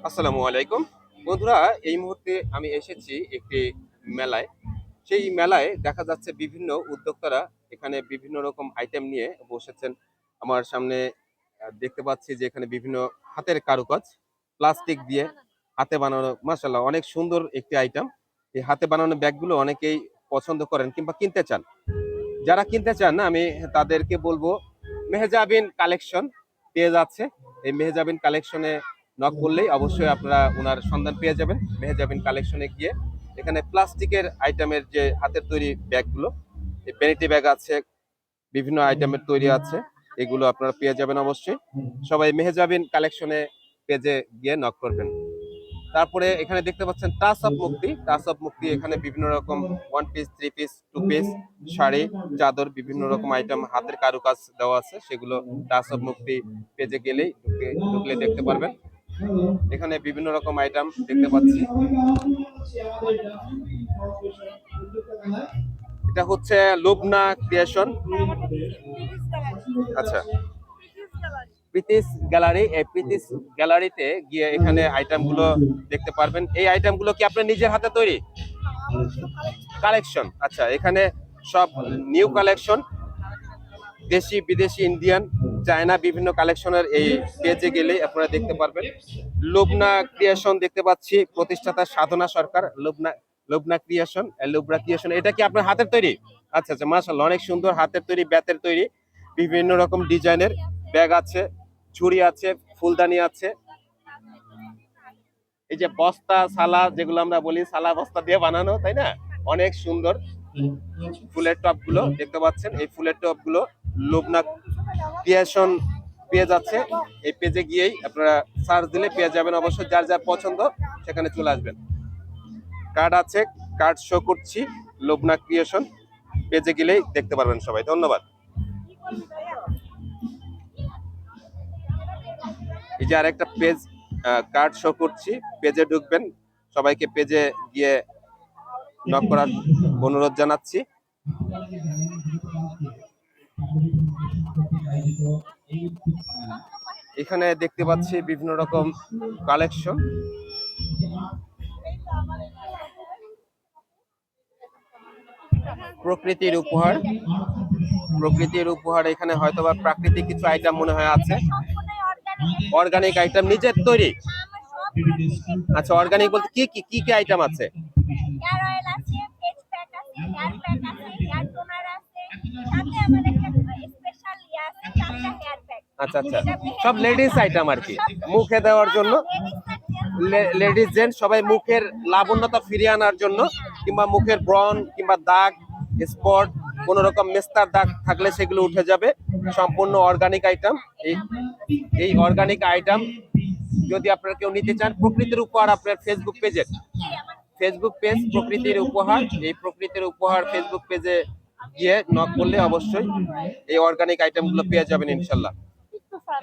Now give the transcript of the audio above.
আসসালামু আলাইকুম বন্ধুরা, এই মুহূর্তে আমি এসেছি একটি মেলায়। সেই মেলায় দেখা যাচ্ছে বিভিন্ন উদ্যোক্তারা এখানে বিভিন্ন রকম আইটেম নিয়ে বসেছেন। আমার সামনে দেখতে পাচ্ছি যে এখানে বিভিন্ন হাতের কারুকাজ, প্লাস্টিক দিয়ে হাতে বানানো, মাশাআল্লাহ অনেক সুন্দর একটি আইটেম। এই হাতে বানানো ব্যাগগুলো অনেকেই পছন্দ করেন কিংবা কিনতে চান। যারা কিনতে চান আমি তাদেরকে বলবো মেহজাবিন কালেকশন পেয়ে যাচ্ছে। এই মেহজাবিন কালেকশনে নক করলেই অবশ্যই আপনারা ওনার সন্ধান পেয়ে যাবেন। মেহজাবিন কালেকশনে গিয়ে এখানে প্লাস্টিকের আইটেমের যে হাতের তৈরি ব্যাগগুলো, এই ভ্যানিটি ব্যাগ আছে, বিভিন্ন আইটেমের তৈরি আছে, এগুলো আপনারা পেয়ে যাবেন অবশ্যই। সবাই মেহজাবিন কালেকশনে পেজে গিয়ে নক করবেন। তারপরে এখানে দেখতে পাচ্ছেন touch of Mukti. Touch of Mukti এখানে বিভিন্ন রকম one piece, three piece, two piece, sari, চাদর, বিভিন্ন রকম আইটেম হাতের কারুকাজ দেওয়া আছে, সেগুলো টাচ অফ মুক্তি পেজে গেলেই ঢুকলে দেখতে পারবেন। এখানে বিভিন্ন রকম আইটেম দেখতে পাচ্ছি। এটা হচ্ছে লুবনা ক্রিয়েশন। আচ্ছা, প্রীতিস গ্যালারি। এই প্রীতিস গ্যালারিতে গিয়ে এখানে আইটেম গুলো দেখতে পারবেন। এই আইটেম গুলো কি আপনার নিজের হাতে তৈরি কালেকশন? আচ্ছা, এখানে সব নিউ কালেকশন, দেশি বিদেশি, ইন্ডিয়ান, চায়না, বিভিন্ন কালেকশনের এই পেজে গেলে আপনারা দেখতে পারবেন। লুবনা ক্রিয়েশন দেখতে পাচ্ছি, প্রতিষ্ঠাতা সাধনা সরকার। লুবনা ক্রিয়েশন, লুবনা ক্রিয়েশন, এটা কি আপনার হাতের তৈরি? আচ্ছা আচ্ছা, মাশাআল্লাহ অনেক সুন্দর হাতের তৈরি, বেতের তৈরি, বিভিন্ন রকম ডিজাইনের ব্যাগ আছে, ঝুড়ি আছে, ফুলদানি আছে। এই যে বস্তা সালা, যেগুলো আমরা বলি সালা বস্তা দিয়ে বানানো, তাই না? অনেক সুন্দর ফুলের টপ গুলো দেখতে পাচ্ছেন। এই ফুলের টপ গুলো লুবনা ক্রিয়েশন পেজ আছে, এই পেজে গিয়েই আপনারা সার্চ দিলে পেয়ে যাবেন অবশ্যই। যার যার পছন্দ সেখানে চলে আসবেন। কার্ড আছে, কার্ড শো করছি, লুবনা ক্রিয়েশন পেজে গেলেই দেখতে পারবেন সবাই। ধন্যবাদ। এই যে আরেকটা পেজ কার্ড শো করছি, পেজে ঢুকবেন। সবাইকে পেজে গিয়ে নক করার অনুরোধ জানাচ্ছি। এখানে দেখতে পাচ্ছি বিভিন্ন রকম কালেকশন। প্রকৃতির উপহার, প্রকৃতির উপহার। এখানে হয়তোবা প্রাকৃতিক কিছু আইটেম মনে হয় আছে, অর্গানিক আইটেম নিজের তৈরি। আচ্ছা, অর্গানিক বলতে কি কি কি কি আইটেম আছে? আচ্ছা আচ্ছা, সব লেডিস আইটেম আর কি, মুখে দেওয়ার জন্য। লেডিস জেন্টস সবাই মুখের লাবণ্যতা ফিরিয়ে আনার জন্য, কিংবা মুখের ব্রণ কিংবা দাগ, স্পট, কোন রকম মেস্তার দাগ থাকলে সেগুলো উঠে যাবে। সম্পূর্ণ অর্গানিক আইটেম। এই অর্গানিক আইটেম যদি আপনারা কেউ নিতে চান, প্রকৃতির উপহার আপনার ফেসবুক পেজে, ফেসবুক পেজ প্রকৃতির উপহার, এই প্রকৃতির উপহার ফেসবুক পেজে গিয়ে নক করলে অবশ্যই এই অর্গানিক আইটেম গুলো পেয়ে যাবেন ইনশাল্লাহ।